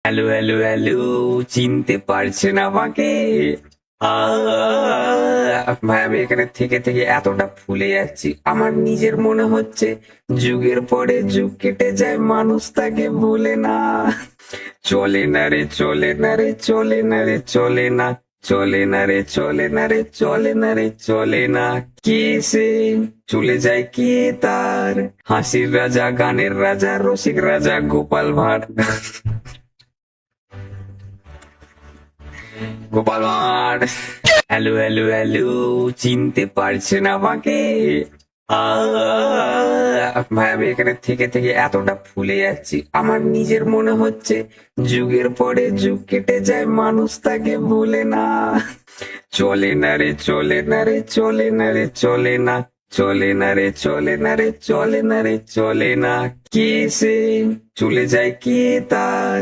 Hello hello hello, চিনতে পারছেন আমাকে? ভাই, আমি এখানে থেকে থেকে এতটা ফুলে যাচ্ছি, আমার নিজের মনে হচ্ছে যুগের পরে যুগ কেটে যায়, মানুষ তাকে ভোলে না। চলে না রে, চলে না রে, চলে না রে, চলে না, চলে না রে, চলে না রে, চলে না রে, চলে না। কে সে? চলে যায় কে তার? হাসির রাজা, গানের রাজা, রসিক রাজা Gopal Bhar. Gopal Bhar. Hello hello hello, চিনতে পারছেন আমাকে? ভাই, আমি এখানে থেকে থেকে এতটা ফুলে যাচ্ছি, আমার নিজের মনে হচ্ছে যুগের পরে যুগ কেটে যায়, মানুষ তাকে ভোলে না। চলে না রে, চলে না রে, চলে না রে, চলে না, চলে না রে, চলে না রে, চলে না রে, চলে না। কে সে? চলে যায় কে তার?